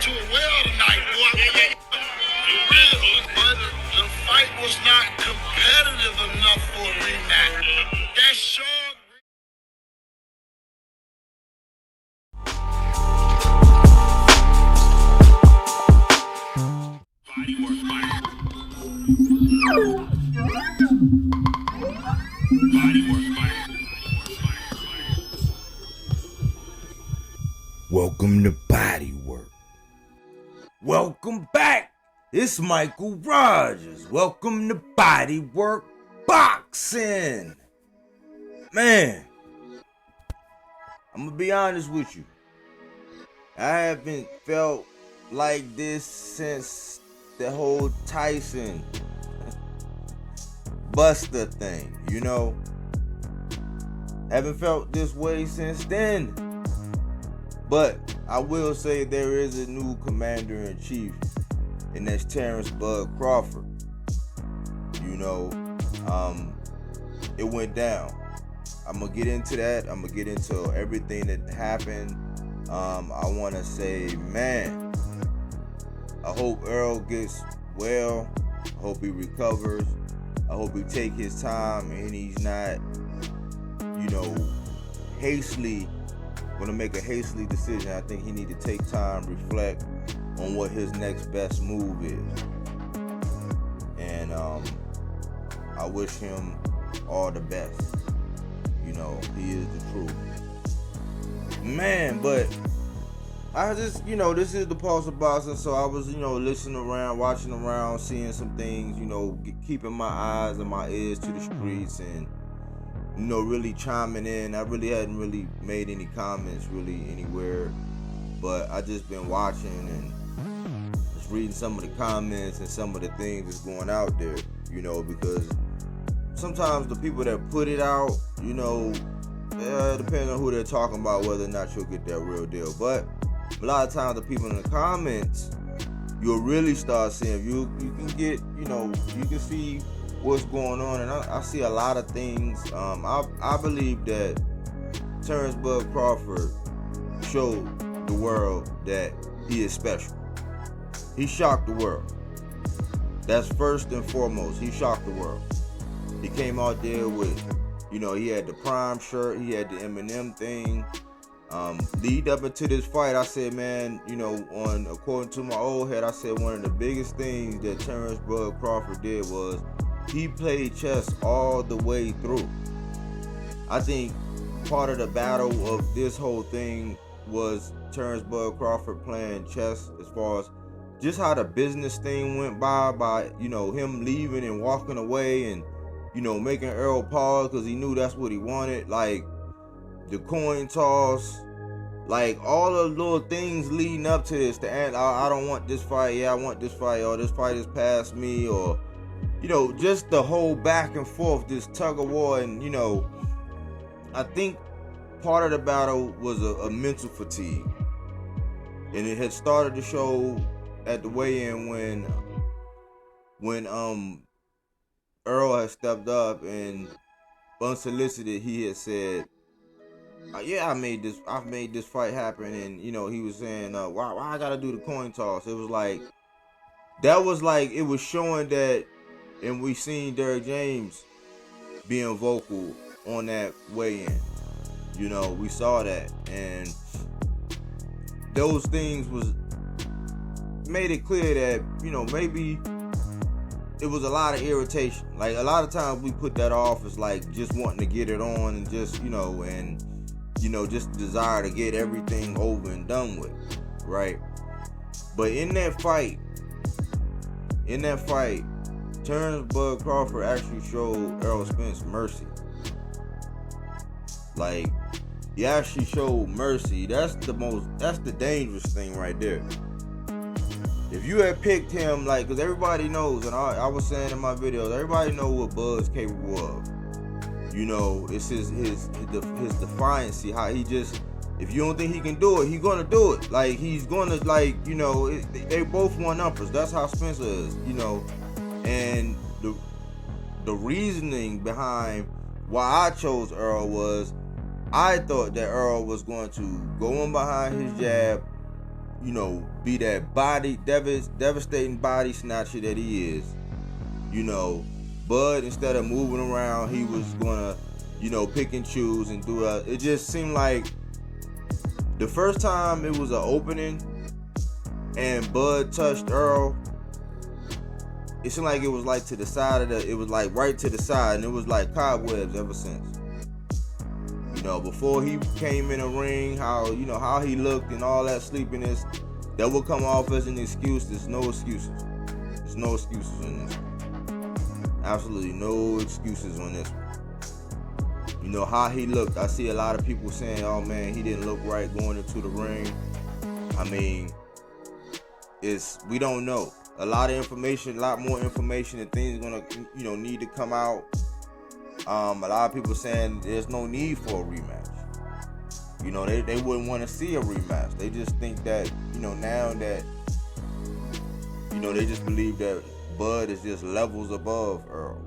to a well tonight, boy. Real, but the fight was not competitive enough for a rematch. That short. Welcome to Bodywork. Welcome back. It's Michael Rogers. Welcome to Bodywork Boxing. Man, I'm gonna be honest with you. I haven't felt like this since the whole Tyson Buster thing, you know. Haven't felt this way since then. But I will say there is a new commander-in-chief, and that's Terence Crawford. You know, it went down. I'm going to get into that. I'm going to get into everything that happened. I want to say, man, I hope Earl gets well. I hope he recovers. I hope he take his time and he's not, you know, hastily going to make a hastily decision. I think he need to take time, reflect on what his next best move is. And I wish him all the best. You know, he is the truth. Man, but I just, you know, this is the Pulse of Boxing, so I was, you know, listening around, watching around, seeing some things, you know, keeping my eyes and my ears to the streets and, you know, really chiming in. I really hadn't really made any comments really anywhere, but I just been watching and just reading some of the comments and some of the things that's going out there, you know, because sometimes the people that put it out, you know, depending on who they're talking about, whether or not you'll get that real deal. But a lot of times the people in the comments, you'll really start seeing, you can get, you know, you can see what's going on, and I see a lot of things. I believe that Terence Crawford showed the world that he is special. He shocked the world. That's first and foremost. He shocked the world. He came out there with, you know, he had the Prime shirt, he had the Eminem thing. Lead up into this fight, I said, man, you know, according to my old head, I said one of the biggest things that Terence Crawford did was he played chess all the way through. I think part of the battle of this whole thing was Terence Crawford playing chess, as far as just how the business thing went by, you know, him leaving and walking away and, you know, making Earl pause because he knew that's what he wanted. Like the coin toss, like all the little things leading up to this. I don't want this fight. Yeah, I want this fight. Or this fight is past me. Or, you know, just the whole back and forth, this tug of war. And, you know, I think part of the battle was a mental fatigue. And it had started to show at the weigh-in when Earl had stepped up and unsolicited, he had said, yeah, I've made this fight happen. And, you know, he was saying, why I gotta do the coin toss? It was like, it was showing that, and we seen Derrick James being vocal on that weigh-in. You know, we saw that, and those things made it clear that, you know, maybe it was a lot of irritation. Like, a lot of times we put that off as like just wanting to get it on and just, you know, and, you know, just desire to get everything over and done with, right? But in that fight, Terence Crawford actually showed Errol Spence mercy. Like, he actually showed mercy. That's the dangerous thing right there. If you had picked him, like, because everybody knows, and I was saying in my videos, everybody knows what Bud's capable of. You know, it's his defiancy, how he just, if you don't think he can do it, he's gonna do it. Like, he's gonna, like, you know, they both one-uppers. That's how Spencer is, you know. And the reasoning behind why I chose Earl was, I thought that Earl was going to go in behind his jab, you know, be that devastating body snatcher that he is. You know, Bud, instead of moving around, he was gonna, you know, pick and choose and do it just seemed like the first time it was an opening and Bud touched Earl, it seemed like it was like to the side of it was like right to the side, and it was like cobwebs ever since. You know, before he came in the ring, how he looked and all that sleepiness, that would come off as an excuse. There's no excuses. There's no excuses on this one. Absolutely no excuses on this one. You know, how he looked. I see a lot of people saying, oh man, he didn't look right going into the ring. I mean, we don't know. A lot more information and things gonna, you know, need to come out. A lot of people saying there's no need for a rematch. You know, they wouldn't want to see a rematch. They just think that, you know, now that, you know, they just believe that Bud is just levels above Earl.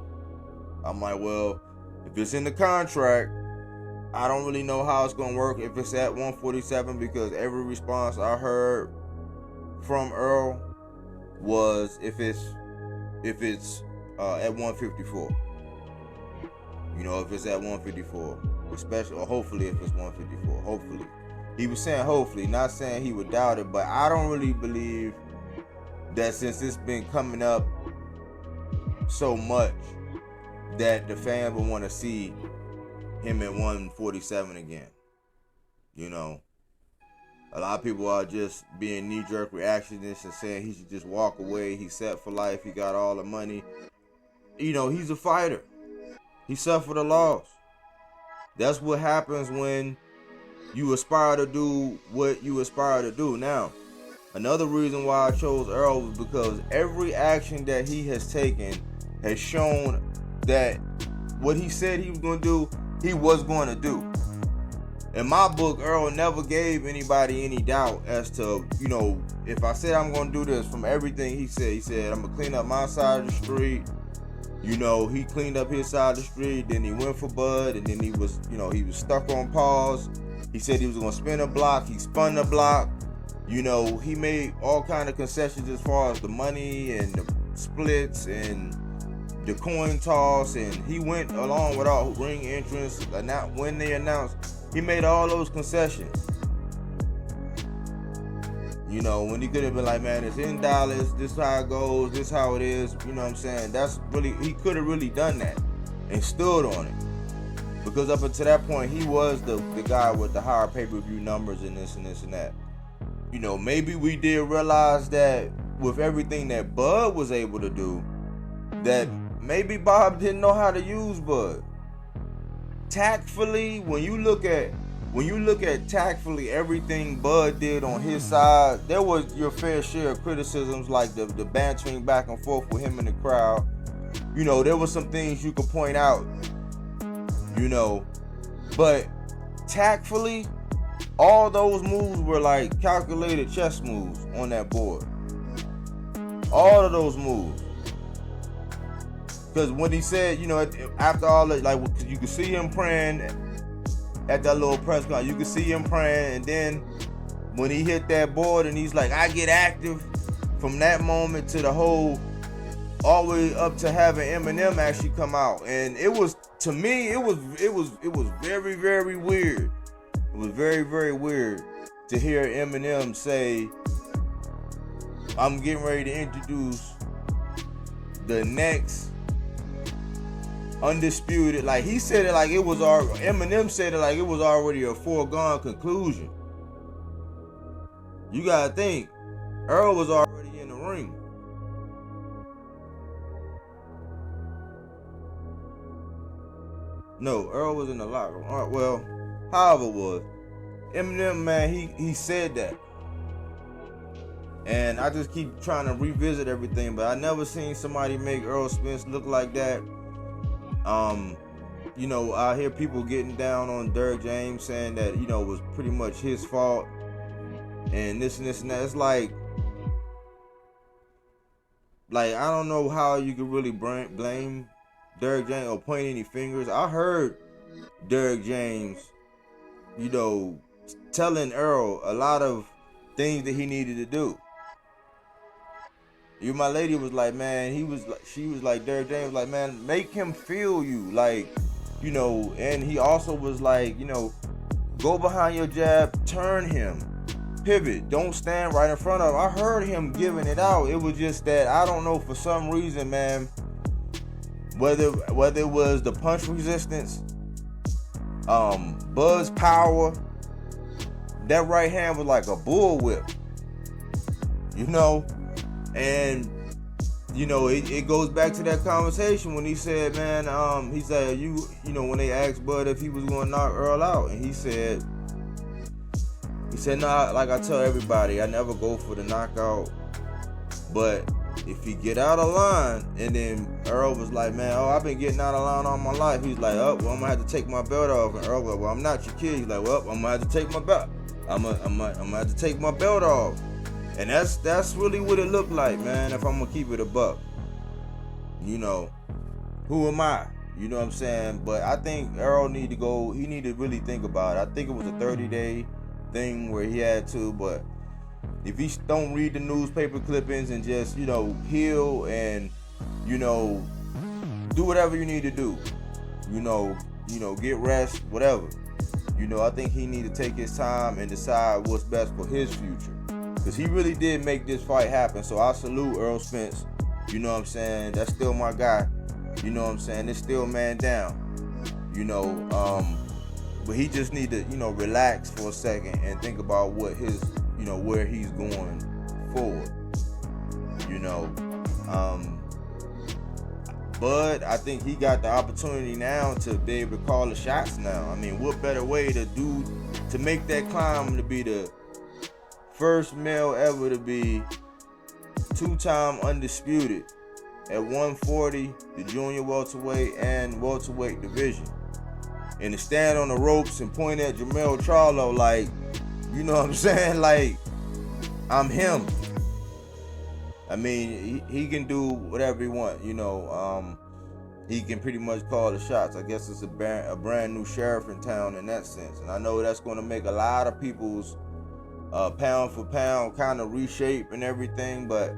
I'm like, well, if it's in the contract, I don't really know how it's gonna work if it's at 147, because every response I heard from Earl was if it's at 154. You know, if it's at 154, especially, or hopefully if it's 154, hopefully. He was saying hopefully, not saying he would doubt it, but I don't really believe that since it's been coming up so much that the fans will want to see him at 147 again. You know, a lot of people are just being knee-jerk reactionists and saying he should just walk away. He's set for life. He got all the money. You know, he's a fighter. He suffered a loss. That's what happens when you aspire to do what you aspire to do. Now, another reason why I chose Earl was because every action that he has taken has shown that what he said he was going to do, he was going to do. In my book, Earl never gave anybody any doubt as to, you know, if I said I'm going to do this, from everything he said, I'm going to clean up my side of the street. You know, he cleaned up his side of the street, then he went for Bud, and then he was stuck on pause. He said he was going to spin a block. He spun the block. You know, he made all kind of concessions as far as the money and the splits and the coin toss, and he went along with all ring entrance. When they announced, he made all those concessions. You know, when he could have been like, man, it's in Dallas, this is how it goes, this is how it is, you know what I'm saying? He could have really done that and stood on it. Because up until that point, he was the guy with the higher pay-per-view numbers and this and this and that. You know, maybe we did realize that with everything that Bud was able to do, that maybe Bob didn't know how to use Bud. Tactfully, when you look at tactfully everything Bud did on his side, there was your fair share of criticisms, like the bantering back and forth with him in the crowd. You know, there were some things you could point out, you know, but tactfully, all those moves were like calculated chess moves on that board. All of those moves. Because when he said, you know, after all that, like, you could see him praying at that little press conference. You could see him praying, and then when he hit that board and he's like, I get active, from that moment to the whole, all the way up to having Eminem actually come out. And it was, to me, it was very, very weird. It was very, very weird to hear Eminem say, I'm getting ready to introduce the next undisputed, like he said it like it was Eminem said it like it was already a foregone conclusion. You gotta think, Earl was already in the ring. No, Earl was in the locker room. Well, however it was, Eminem, man, he said that. And I just keep trying to revisit everything, but I never seen somebody make Earl Spence look like that. You know, I hear people getting down on Derrick James, saying that, you know, it was pretty much his fault and this and that. It's like I don't know how you could really blame Derrick James or point any fingers. I heard Derrick James, you know, telling Earl a lot of things that he needed to do. My lady was like, man, she was like, Derek James was like, man, make him feel you, like, you know. And he also was like, you know, go behind your jab, turn him, pivot, don't stand right in front of him. I heard him giving it out. It was just that, I don't know, for some reason, man, whether it was the punch resistance, Bud's power, that right hand was like a bullwhip, you know. And you know, it goes back to that conversation when he said, man, he said, you know, when they asked Bud if he was going to knock Earl out, and he said, nah, like I tell everybody, I never go for the knockout, but if he get out of line. And then Earl was like, man, I've been getting out of line all my life. He's like, well, I'm gonna have to take my belt off. And Earl was like, well, I'm not your kid. He's like, well, I'm gonna have to take my belt. I'm gonna have to take my belt off. And that's really what it looked like, man, if I'm gonna keep it a buck. You know, who am I? You know what I'm saying? But I think Earl need to go, he need to really think about it. I think it was a 30-day thing where he had to, but if he don't read the newspaper clippings and just, you know, heal and, you know, do whatever you need to do, you know, get rest, whatever. You know, I think he need to take his time and decide what's best for his future. Because he really did make this fight happen. So I salute Earl Spence. You know what I'm saying? That's still my guy. You know what I'm saying? It's still man down. You know, but he just need to, you know, relax for a second and think about what his, you know, where he's going forward. You know, Bud, I think he got the opportunity now to be able to call the shots now. I mean, what better way to make that climb to be the first male ever to be two-time undisputed at 140, the junior welterweight and welterweight division, and to stand on the ropes and point at Jermell Charlo like, you know what I'm saying, like, I'm him. I mean, he can do whatever he wants, you know. He can pretty much call the shots. I guess it's a brand new sheriff in town in that sense, and I know that's going to make a lot of people's pound for pound kind of reshape and everything. But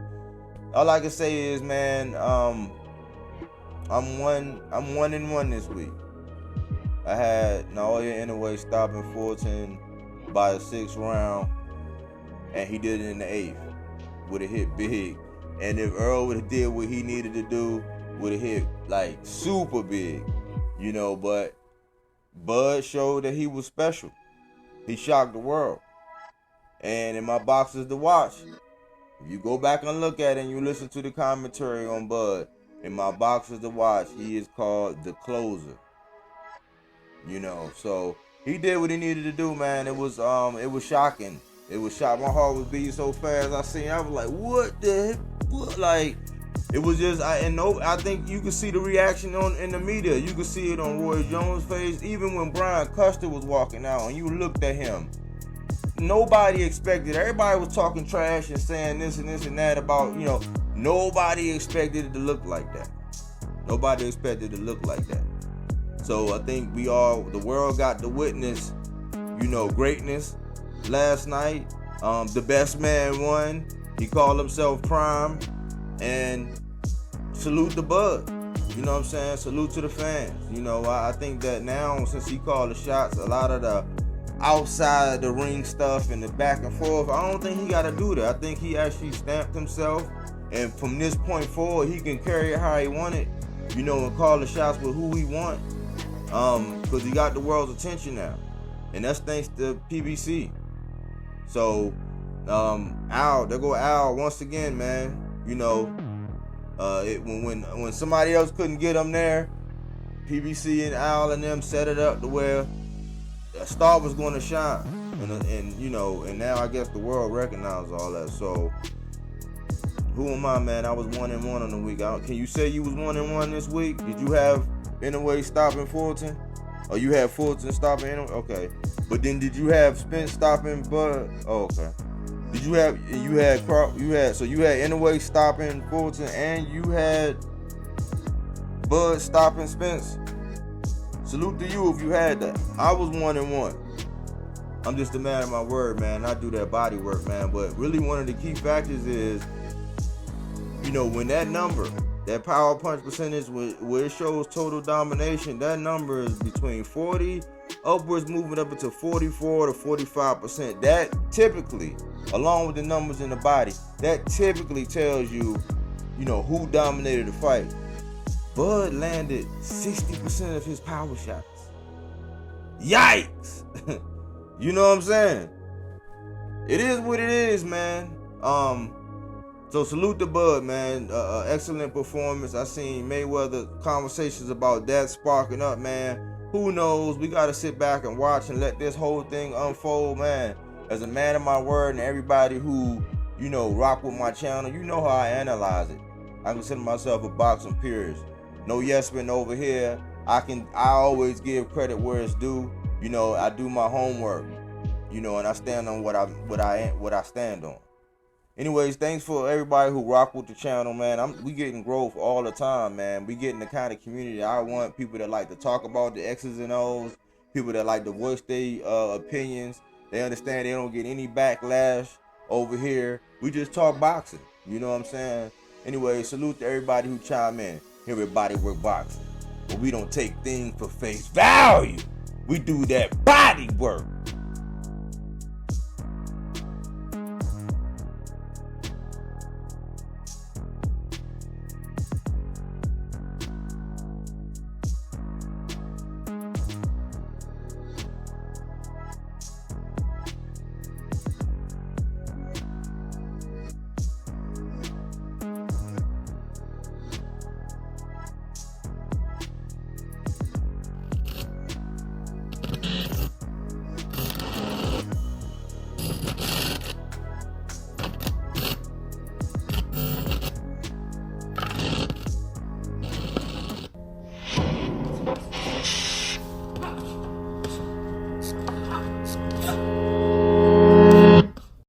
all I can say is, man, I'm 1-1 this week. I had Naoya Inoue stopping Fulton by the 6th round, and he did it in the 8th. Would have hit big. And if Earl would have did what he needed to do, would have hit like super big, you know. But Bud showed that he was special. He shocked the world. And in my boxes to watch, if you go back and look at it and you listen to the commentary on Bud, in my boxes to watch, he is called the closer. You know, so he did what he needed to do, man. It was shocking. It was shocking. My heart was beating so fast. I was like, what the heck? What? Like, it was just, I think you could see the reaction in the media. You could see it on Roy Jones' face. Even when Brian Custer was walking out and you looked at him, nobody expected. Everybody was talking trash and saying this and that about, you know, nobody expected it to look like that. Nobody expected it to look like that. So I think the world got to witness, you know, greatness last night. The best man won. He called himself Prime. And salute the Bud. You know what I'm saying? Salute to the fans. You know, I think that now, since he called the shots, a lot of the outside the ring stuff and the back and forth, I don't think he got to do that. I think he actually stamped himself. And from this point forward, he can carry it how he wanted, you know, and call the shots with who he want. Because he got the world's attention now. And that's thanks to PBC. So, Al, there go Al once again, man. You know, when somebody else couldn't get him there, PBC and Al and them set it up to where a star was going to shine. And you know, and now I guess the world recognizes all that. So, who am I, man? I was 1-1 on the week. Can you say you was 1-1 this week? Did you have Inoue stopping Fulton? Or you had Fulton stopping Inoue? Okay. But then did you have Spence stopping Bud? Oh, okay. Did you had Inoue stopping Fulton and you had Bud stopping Spence? Salute to you if you had that. I was 1-1. I'm just a man of my word, man. I do that body work, man. But really one of the key factors is you know, when that number, that power punch percentage, where it shows total domination, that number is between 40, upwards moving up into 44 to 45%. That typically, along with the numbers in the body, that typically tells you, you know, who dominated the fight. Bud landed 60% of his power shots. Yikes! You know what I'm saying? It is what it is, man. So salute to Bud, man. Excellent performance. I seen Mayweather conversations about that sparking up, man. Who knows? We gotta sit back and watch and let this whole thing unfold, man. As a man of my word, and everybody who, you know, rock with my channel, you know how I analyze it. I consider myself a boxing purist. No yes men over here. I always give credit where it's due. You know, I do my homework. You know, and I stand on what I stand on. Anyways, thanks for everybody who rock with the channel, man. We getting growth all the time, man. We getting the kind of community I want. People that like to talk about the X's and O's. People that like to voice their opinions. They understand they don't get any backlash over here. We just talk boxing. You know what I'm saying? Anyway, salute to everybody who chime in. Here at Bodywork Boxing. But we don't take things for face value. We do that body work.